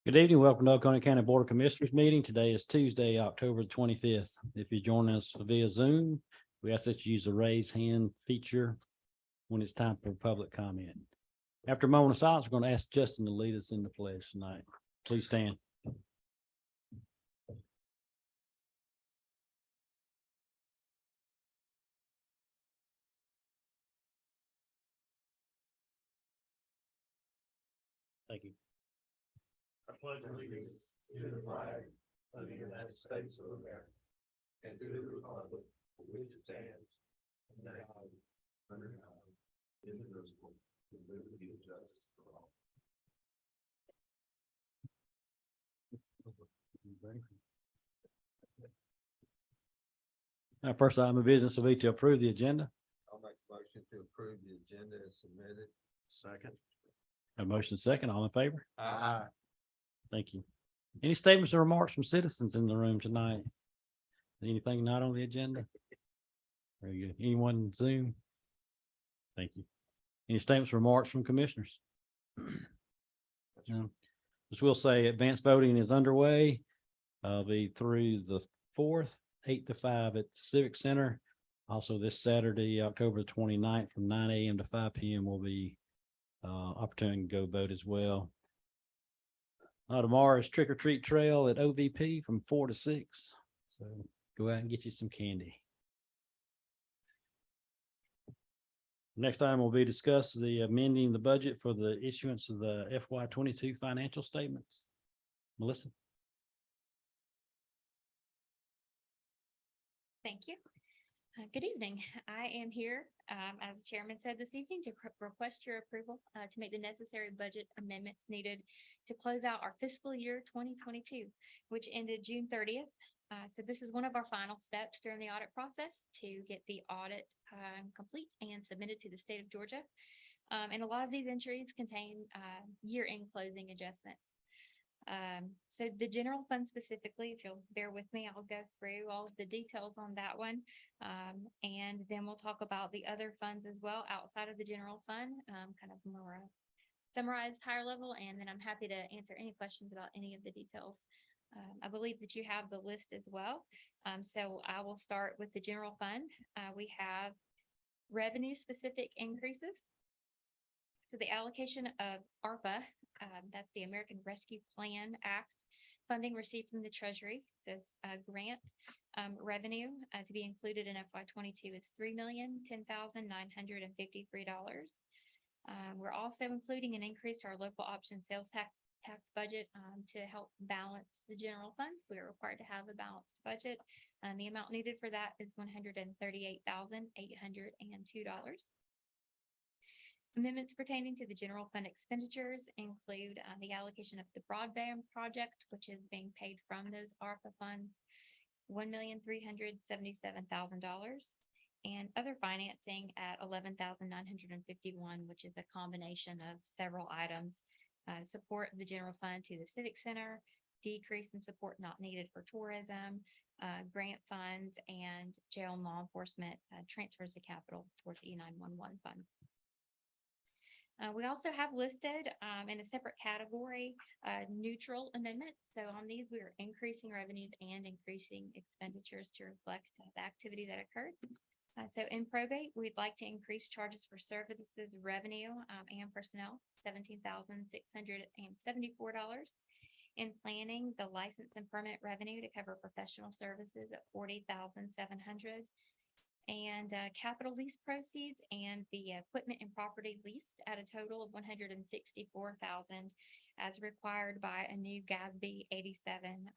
Good evening. Welcome to Oconee County Board of Commissioners meeting. Today is Tuesday, October 25th. If you're joining us via Zoom, we ask that you use the raise hand feature when it's time for public comment. After a moment of silence, we're going to ask Justin to lead us in the pledge tonight. Please stand. Thank you. I pledge allegiance to the flag of the United States of America and to the republic for which it stands, one nation, under God, indivisible, with liberty and justice for all. Our first item of business will be to approve the agenda. I'll make a motion to approve the agenda as submitted. Second. A motion second, all in favor? Aye. Thank you. Any statements or remarks from citizens in the room tonight? Anything not on the agenda? Very good. Anyone in Zoom? Thank you. Any statements or remarks from commissioners? No. As we'll say, advanced voting is underway. Be through the 4th, 8 to 5 at the Civic Center. Also this Saturday, October 29th from 9 a.m. to 5 p.m. will be opportunity to go vote as well. Tomorrow is Trick or Treat Trail at OVP from 4 to 6. So go out and get you some candy. Next item will be discuss the amending the budget for the issuance of the FY22 financial statements. Melissa. Thank you. Good evening. I am here, as the chairman said this evening, to request your approval to make the necessary budget amendments needed to close out our fiscal year 2022, which ended June 30th. So this is one of our final steps during the audit process to get the audit complete and submitted to the state of Georgia. And a lot of these entries contain year-end closing adjustments. So the general fund specifically, if you'll bear with me, I'll go through all of the details on that one. And then we'll talk about the other funds as well outside of the general fund, kind of more summarized higher level. And then I'm happy to answer any questions about any of the details. I believe that you have the list as well. So I will start with the general fund. We have revenue specific increases. So the allocation of ARPA, that's the American Rescue Plan Act funding received from the Treasury, says grant revenue to be included in FY22 is $3,010,953. We're also including an increase to our local option sales tax budget to help balance the general fund. We are required to have a balanced budget. The amount needed for that is $138,802. Amendments pertaining to the general fund expenditures include the allocation of the broadband project, which is being paid from those ARPA funds, $1,377,000, and other financing at $11,951, which is a combination of several items. Support of the general fund to the Civic Center, decrease in support not needed for tourism, grant funds, and jail and law enforcement transfers to capital towards the E911 fund. We also have listed in a separate category neutral amendments. So on these, we are increasing revenues and increasing expenditures to reflect the activity that occurred. So in probate, we'd like to increase charges for services revenue and personnel, $17,674. In planning, the license and permit revenue to cover professional services at $40,700. And capital lease proceeds and the equipment and property leased at a total of $164,000 as required by a new GASB 87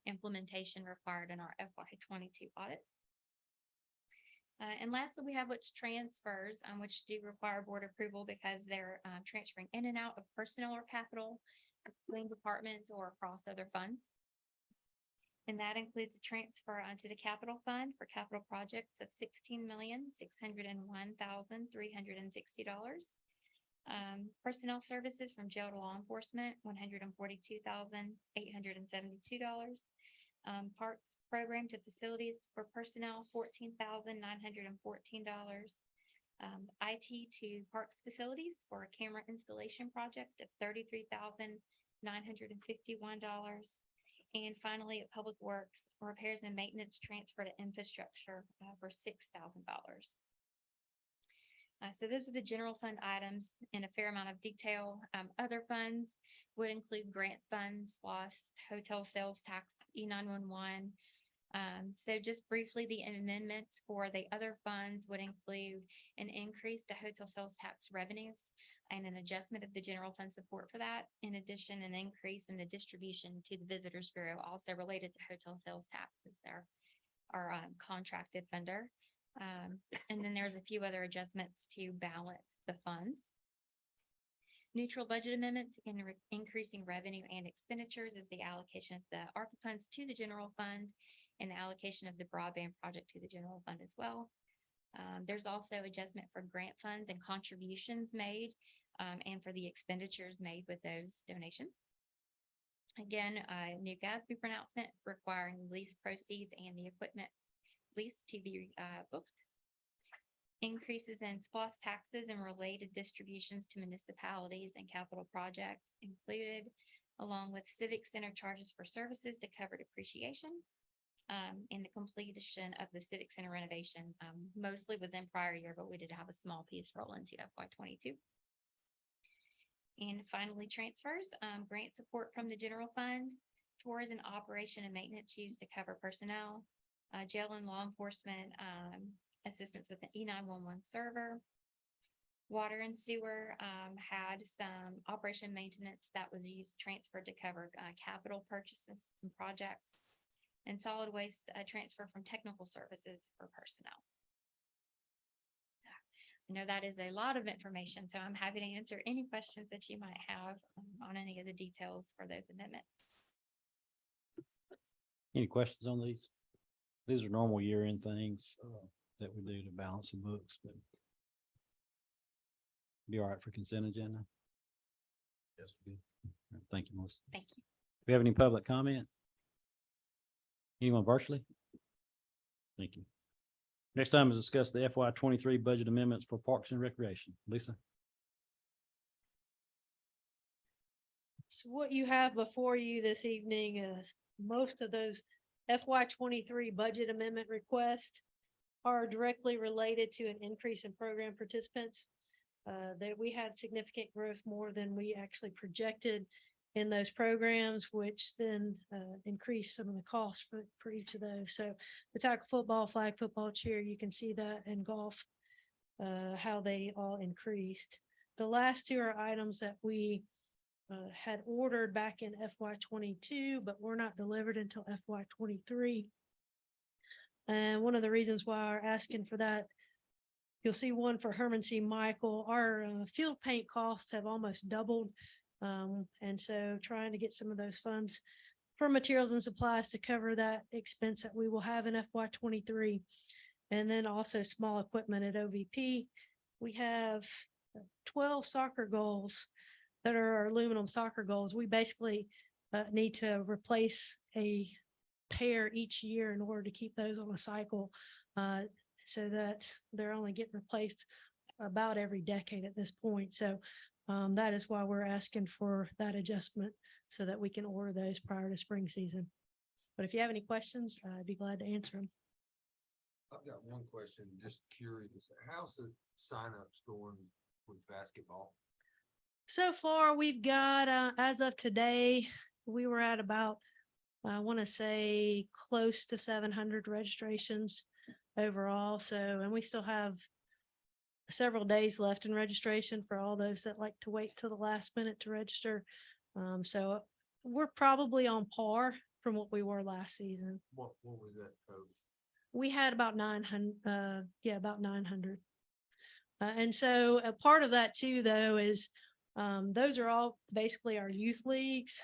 implementation required in our FY22 audit. And lastly, we have which transfers which do require board approval because they're transferring in and out of personnel or capital between departments or across other funds. And that includes a transfer onto the capital fund for capital projects of $16,601,360. Personnel services from jail to law enforcement, $142,872. Parks program to facilities for personnel, $14,914. IT to parks facilities for a camera installation project of $951. And finally, at Public Works, repairs and maintenance transfer to infrastructure for $6,000. So those are the general fund items in a fair amount of detail. Other funds would include grant funds, SPOS, hotel sales tax, E911. So just briefly, the amendments for the other funds would include an increase to hotel sales tax revenues and an adjustment of the general fund support for that. In addition, an increase in the distribution to the Visitors Bureau, also related to hotel sales taxes. They're our contracted vendor. And then there's a few other adjustments to balance the funds. Neutral budget amendments in increasing revenue and expenditures is the allocation of the ARPA funds to the general fund and the allocation of the broadband project to the general fund as well. There's also adjustment for grant funds and contributions made and for the expenditures made with those donations. Again, a new GASB pronouncement requiring lease proceeds and the equipment lease to be booked. Increases in SPOS taxes and related distributions to municipalities and capital projects included, along with civic center charges for services to cover depreciation. And the completion of the civic center renovation, mostly within prior year, but we did have a small piece roll into FY22. And finally, transfers, grant support from the general fund, tours and operation and maintenance used to cover personnel, jail and law enforcement, assistance with the E911 server. Water and sewer had some operation maintenance that was used, transferred to cover capital purchases and projects. And solid waste transfer from technical services for personnel. I know that is a lot of information, so I'm happy to answer any questions that you might have on any of the details for those amendments. Any questions on these? These are normal year-end things that we do to balance the books, but be all right for consent agenda? Yes, we do. All right, thank you, Melissa. Thank you. Do we have any public comment? Anyone virtually? Thank you. Next time is discuss the FY23 budget amendments for Parks and Recreation. Lisa? So what you have before you this evening is most of those FY23 budget amendment requests are directly related to an increase in program participants. That we had significant growth more than we actually projected in those programs, which then increased some of the costs for each of those. So the tackle football, flag football, cheer, you can see that, and golf, how they all increased. The last two are items that we had ordered back in FY22, but were not delivered until FY23. And one of the reasons why we're asking for that, you'll see one for Herman C. Michael. Our field paint costs have almost doubled. And so trying to get some of those funds for materials and supplies to cover that expense that we will have in FY23. And then also small equipment at OVP. We have 12 soccer goals that are our aluminum soccer goals. We basically need to replace a pair each year in order to keep those on a cycle, so that they're only getting replaced about every decade at this point. So that is why we're asking for that adjustment so that we can order those prior to spring season. But if you have any questions, I'd be glad to answer them. I've got one question, just curious. How's the signups going with basketball? So far, we've got, as of today, we were at about, I want to say close to 700 registrations overall. So, and we still have several days left in registration for all those that like to wait till the last minute to register. So we're probably on par from what we were last season. What was that code? We had about 900, about 900. And so a part of that too, though, is those are all basically our youth leagues,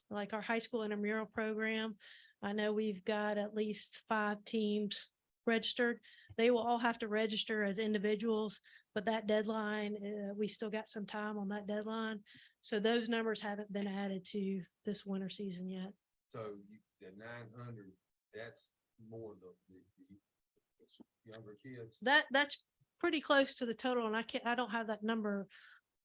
like our high school intramural program. I know we've got at least 5 teams registered. They will all have to register as individuals, but that deadline, we still got some time on that deadline. So those numbers haven't been added to this winter season yet. So the 900, that's more the younger kids. That's pretty close to the total, and I don't have that number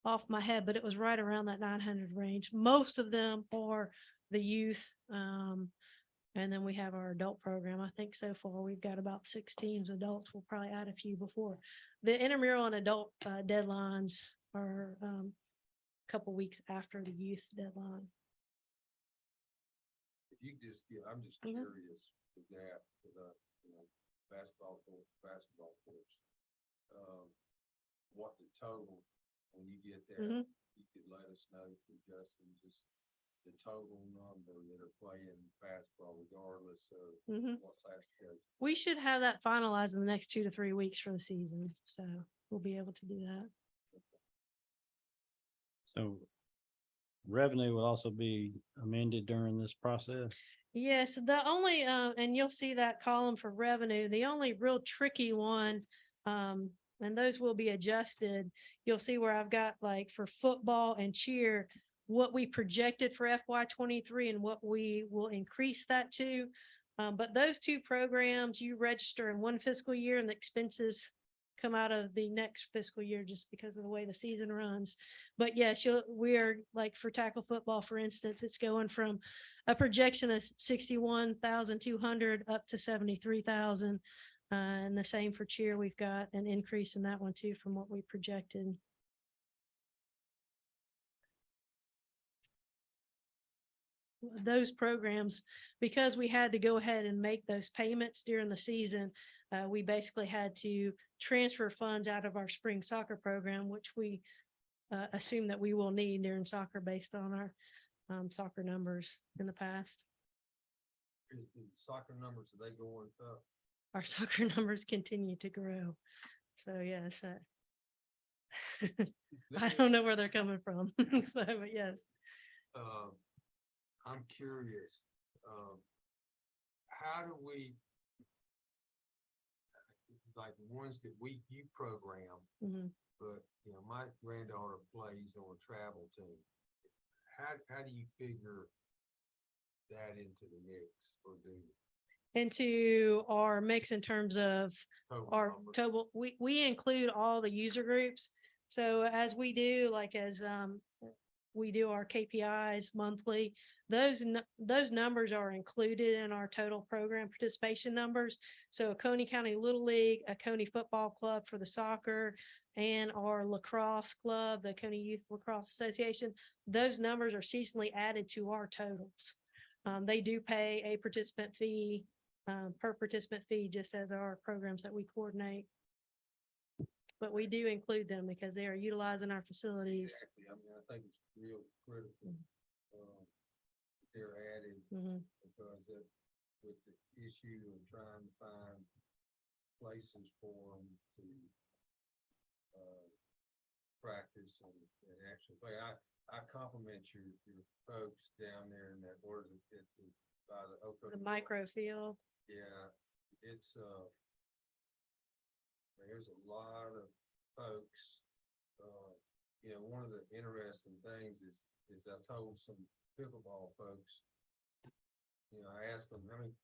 off my head, but it was right around that 900 range. Most of them are the youth. And then we have our adult program. I think so far we've got about 6 teams adults. We'll probably add a few before. The intramural and adult deadlines are a couple weeks after the youth deadline. If you just, I'm just Mhm. curious with that, with basketball courts. What the total, when you get there, Mhm. you could let us know through Justin, just the total number that are playing basketball regardless of Mhm. what classification. We should have that finalized in the next 2 to 3 weeks for the season. So we'll be able to do that. So revenue will also be amended during this process. Yes, the only, and you'll see that column for revenue, the only real tricky one, and those will be adjusted. You'll see where I've got like for football and cheer, what we projected for FY 23 and what we will increase that to. But those two programs, you register in one fiscal year and the expenses come out of the next fiscal year just because of the way the season runs. But yes, we're like for tackle football, for instance, it's going from a projection of 61,200 up to 73,000. And the same for cheer. We've got an increase in that one too from what we projected. Those programs, because we had to go ahead and make those payments during the season, we basically had to transfer funds out of our spring soccer program, which we assume that we will need during soccer based on our soccer numbers in the past. Is the soccer numbers, are they going up? Our soccer numbers continue to grow. So yes, I don't know where they're coming from. So, but yes. I'm curious, how do we, like the ones that you program, Mhm. but my granddaughter plays on a travel team. How do you figure that into the mix or do you? Into our mix in terms of our number? total, we include all the user groups. So as we do, like as we do our KPIs monthly, those numbers are included in our total program participation numbers. So Oconee County Little League, Oconee Football Club for the soccer, and our lacrosse club, the Oconee Youth Lacrosse Association, those numbers are seasonally added to our totals. They do pay a participant fee, per participant fee, just as our programs that we coordinate. But we do include them because they are utilizing our facilities. Exactly. I mean, I think it's real critical. They're added Mhm. because with the issue of trying to find places for them to practice and actually play. I compliment your folks down there in that word by the Oconee. The micro field. Yeah, it's there's a lot of folks. One of the interesting things is I told some pickleball folks, I asked them how many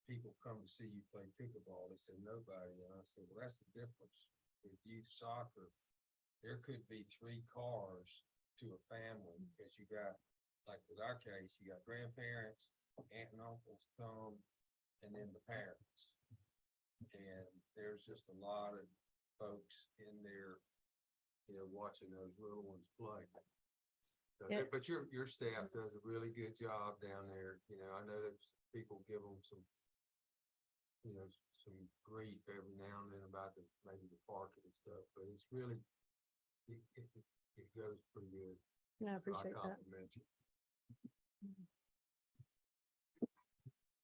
people come to see you play pickleball. They said nobody, and I said, well, that's the difference with youth soccer. There could be 3 cars to a family because you got, like with our case, you got grandparents, aunt and uncles come, and then the parents. And there's just a lot of folks in there, watching those little ones play. So, Yep. But your staff does a really good job down there. I know that people give them some grief every now and then about maybe the parking and stuff, but it's really, it goes pretty good. Yeah, I I appreciate that. compliment you.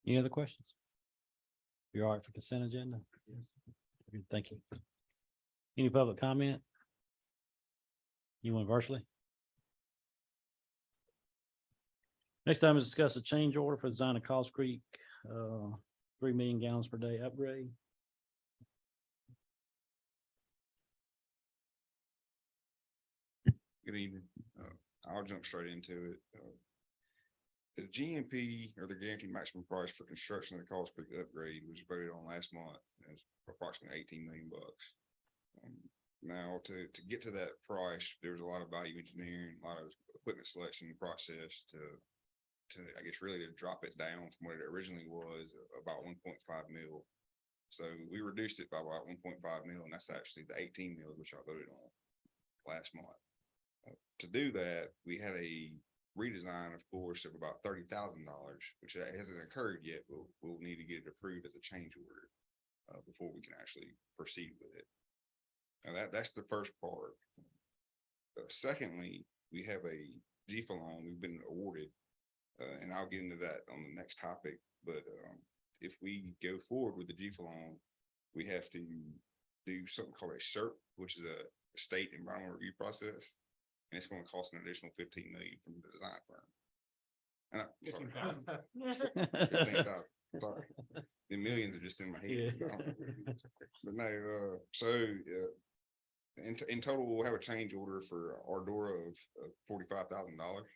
Any other questions? You're all right for consent agenda? Yes. Good, thank you. Any public comment? Anyone virtually? Next time is discuss a change order for design of Cost Creek, 3 million gallons per day upgrade. Good evening. I'll jump straight into it. The GMP, or the guaranteed maximum price for construction of the Cost Creek upgrade, was voted on last month. It's approximately 18 million bucks. Now, to get to that price, there was a lot of value engineering, a lot of equipment selection process to, I guess, really to drop it down from what it originally was, about 1.5 mil. So we reduced it by about 1.5 mil, and that's actually the 18 mil, which I voted on last month. To do that, we had a redesign, of course, of about $30,000, which hasn't occurred yet. We'll need to get it approved as a change order before we can actually proceed with it. Now that's the first part. Secondly, we have a GFA loan we've been awarded, and I'll get into that on the next topic. But if we go forward with the GFA loan, we have to do something called a SERP, which is a state environmental review process, and it's going to cost an additional 15 million from the design firm. And sorry, 15,000. Sorry, the millions are just in my head. But no, in total, we'll have a change order for Ardora of $45,000.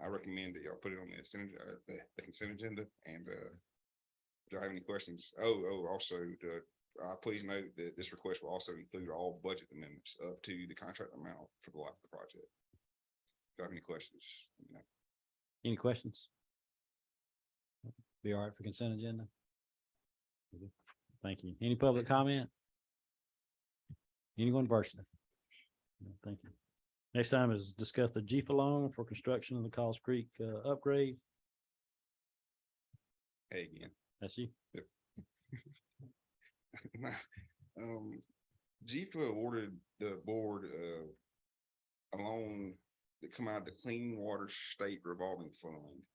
I recommend that y'all put it on the consent agenda. And if y'all have any questions, also, please note that this request will also include all budget amendments up to the contract amount for the life of the project. If y'all have any questions, let me know. Any questions? Be all right for consent agenda? Thank you. Any public comment? Anyone personally? No, thank you. Next time is discuss the GFA loan for construction of the Calls Creek upgrade. Hey, again. That's you. Yep. GFA awarded the board a loan that come out of the Clean Water State Revolving Fund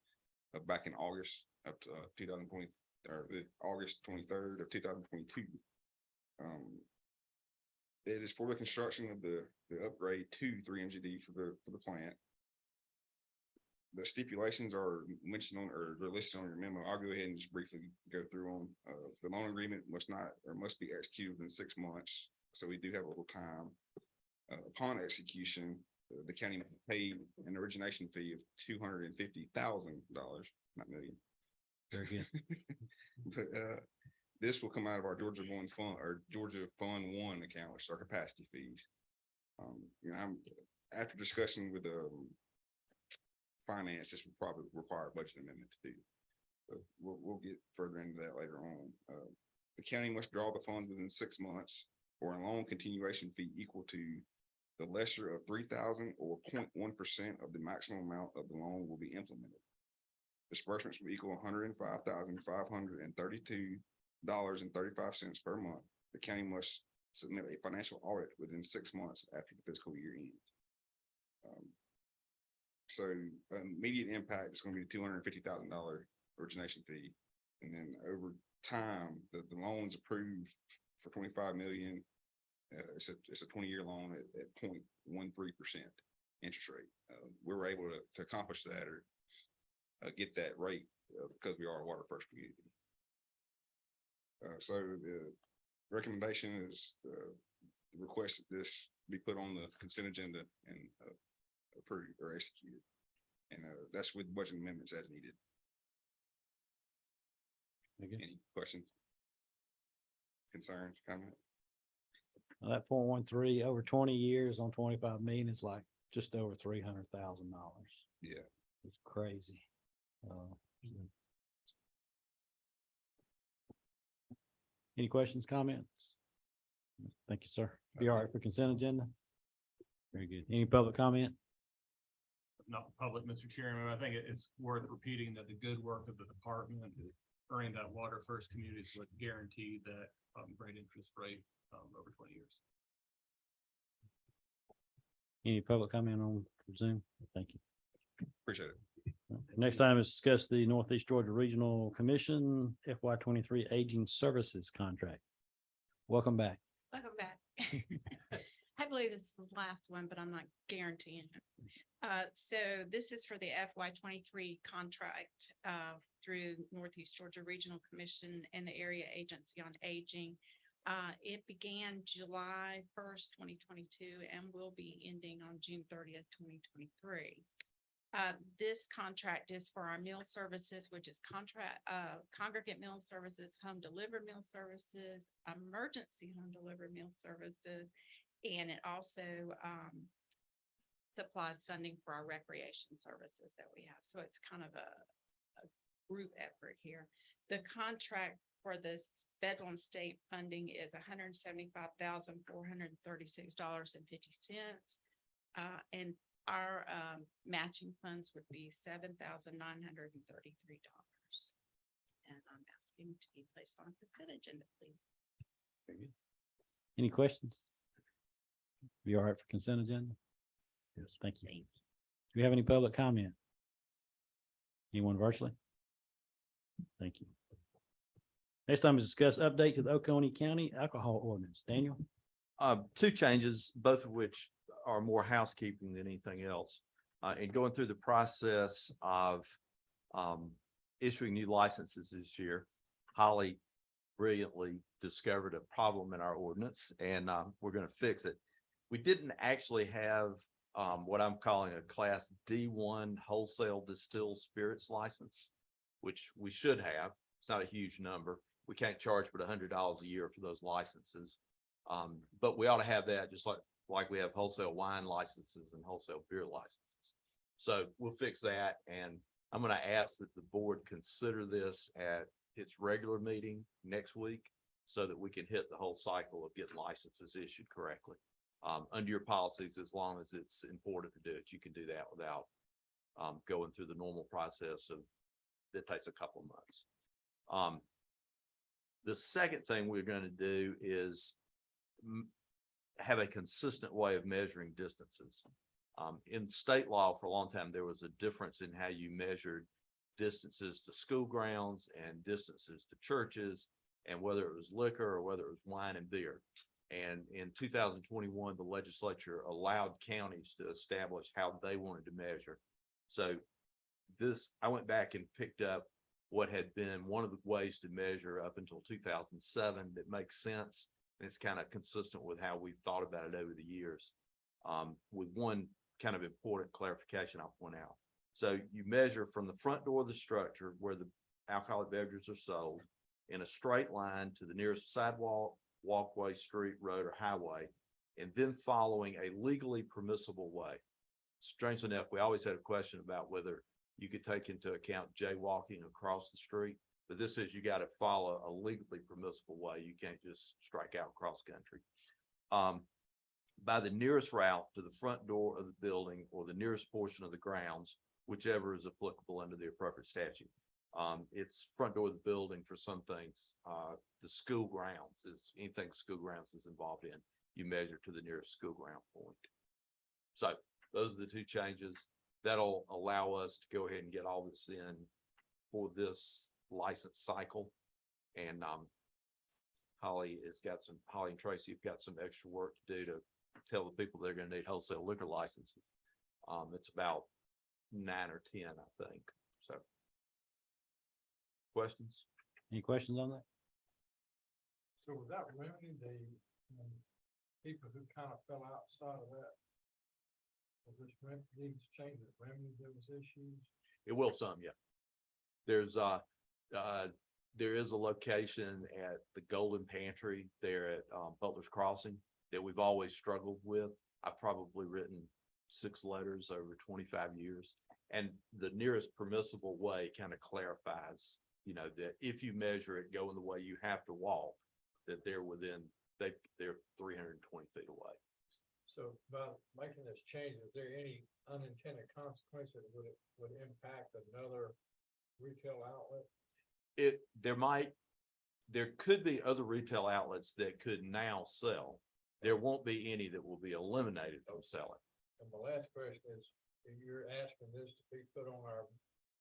back in August of 2020, or August 23rd of 2022. It is for the construction of the upgrade to 3-MGD for the plant. The stipulations are mentioned on, or they're listed on your memo. I'll go ahead and just briefly go through them. The loan agreement must be executed within 6 months. So we do have a little time. Upon execution, the county must pay an origination fee of $250,000, not million. Very good. But this will come out of our Georgia Fund Fund 1 account, which is our capacity fees. I'm after discussing with finance, this will probably require a budget amendment to do. But we'll get further into that later on. The county must draw the funds within 6 months, or a loan continuation fee equal to the lesser of 3,000 or 0.1% of the maximum amount of the loan will be implemented. Disbursements will equal $105,532.35 per month. The county must submit a financial audit within 6 months after the fiscal year ends. So immediate impact is going to be $250,000 origination fee, and then over time, the loan's approved for 25 million. It's a 20-year loan at 0.13% interest rate. We were able to accomplish that, or get that rate because we are a water first community. So the recommendation is the request that this be put on the consent agenda and approved or executed, and that's with budget amendments as needed. Any questions, concerns, comments? Well, that 413 over 20 years on 25 million is like just over $300,000. Yeah, It's crazy. Any questions, comments? Thank you, sir. Be all right for consent agenda? Very good. Any public comment? Not public, Mr. Chairman. I think it's worth repeating that the good work of the department earning that water first community is what guaranteed that great interest rate over 20 years. Any public comment on Zoom? Thank you. appreciate it. Next item is discuss the Northeast Georgia Regional Commission FY23 Aging Services Contract. Welcome back. Welcome back. I believe this is the last one, but I'm not guaranteeing it. So this is for the FY23 contract through Northeast Georgia Regional Commission and the Area Agency on Aging. It began July 1st, 2022, and will be ending on June 30th, 2023. This contract is for our meal services, which is congregate meal services, home delivered meal services, emergency home delivered meal services. And it also, supplies funding for our recreation services that we have. So it's kind of a group effort here. The contract for this federal and state funding is $175,436.50. And our matching funds would be $7,933. And I'm asking to be placed on consent agenda, please. Very good. Any questions? You all right for consent agenda? Yes, thank you. Thank you. Do we have any public comment? Anyone virtually? Thank you. Next time is discuss update to the Oconee County alcohol ordinance. Daniel? Two changes, both of which are more housekeeping than anything else. And going through the process of issuing new licenses this year, Holly brilliantly discovered a problem in our ordinance, and we're going to fix it. We didn't actually have what I'm calling a Class D1 wholesale distilled spirits license, which we should have. It's not a huge number. We can't charge but $100 a year for those licenses. But we ought to have that, just like we have wholesale wine licenses and wholesale beer licenses. So we'll fix that, and I'm going to ask that the board consider this at its regular meeting next week so that we can hit the whole cycle of getting licenses issued correctly. Under your policies, as long as it's important to do it, you can do that without going through the normal process of that takes a couple of months. The second thing we're going to do is have a consistent way of measuring distances. In state law for a long time, there was a difference in how you measured distances to school grounds and distances to churches, and whether it was liquor or whether it was wine and beer. And in 2021, the legislature allowed counties to establish how they wanted to measure. So I went back and picked up what had been one of the ways to measure up until 2007 that makes sense. And it's kind of consistent with how we've thought about it over the years, with one kind of important clarification I'll point out. So you measure from the front door of the structure where the alcoholic beverages are sold in a straight line to the nearest sidewalk, walkway, street, road, or highway, and then following a legally permissible way. Strangely enough, we always had a question about whether you could take into account jaywalking across the street, but this is you got to follow a legally permissible way. You can't just strike out cross country. By the nearest route to the front door of the building or the nearest portion of the grounds, whichever is applicable under the appropriate statute. It's front door of the building for some things. The school grounds is anything school grounds is involved in. You measure to the nearest school ground point. So those are the two changes that'll allow us to go ahead and get all this in for this license cycle. And Holly and Tracy have got some extra work to do to tell the people they're going to need wholesale liquor licenses. It's about 9 or 10, I think. So. Questions? Any questions on that? So with that remedy, people who kind of fell outside of that, will this these changes remedy those issues? It will some, yeah. There is a location at the Golden Pantry there at Butler's Crossing that we've always struggled with. I've probably written 6 letters over 25 years, and the nearest permissible way kind of clarifies, that if you measure it going the way you have to walk, that they're 320 feet away. So by making this change, is there any unintended consequences? Would impact another retail outlet? There could be other retail outlets that could now sell. There won't be any that will be eliminated from selling. And my last question is, you're asking this to be put on our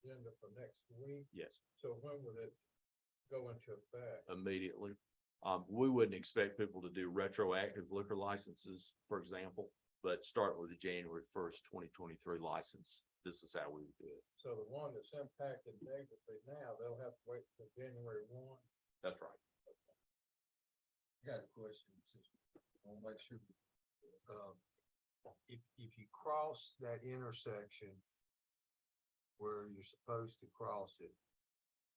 agenda for next week? Yes. So when would it go into effect? Immediately. We wouldn't expect people to do retroactive liquor licenses, for example, but start with the January 1st, 2023 license. This is how we would do it. So the one that's impacted negatively now, they'll have to wait till January 1. That's right. I got a question. I want to make sure. If you cross that intersection where you're supposed to cross it.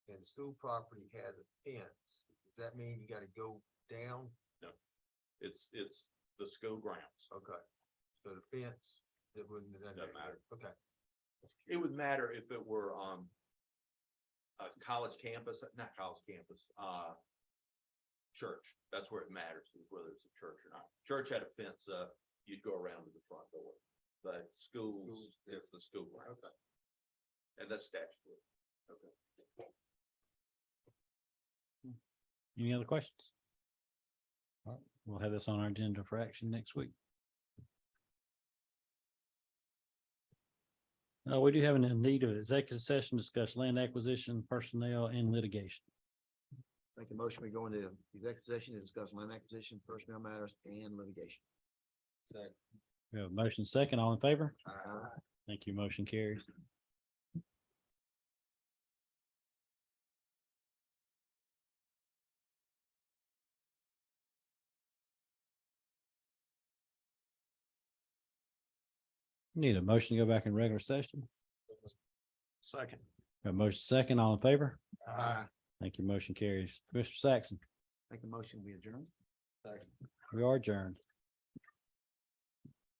And school property has a fence. Does that mean you gotta go down? It's the school grounds. Okay. So the fence, that wouldn't, that Doesn't matter. Okay. It would matter if it were, a college campus, not college campus, church. That's where it matters, is whether it's a church or not. Church had a fence up, you'd go around to the front door. But schools, it's the school grounds. Okay. And that's statutory. Okay. Any other questions? All right, we'll have this on our agenda for action next week. We do have a need of executive session, to discuss land acquisition, personnel, and litigation. Make a motion, we go into executive session to discuss land acquisition, personnel matters, and litigation. We have a motion second, all in favor? Aye. Thank you, motion carries. Need a motion to go back in regular session. Second. A motion second, all in favor? Aye. Thank you, motion carries. Mr. Saxon, Make a motion, we adjourn. we are adjourned.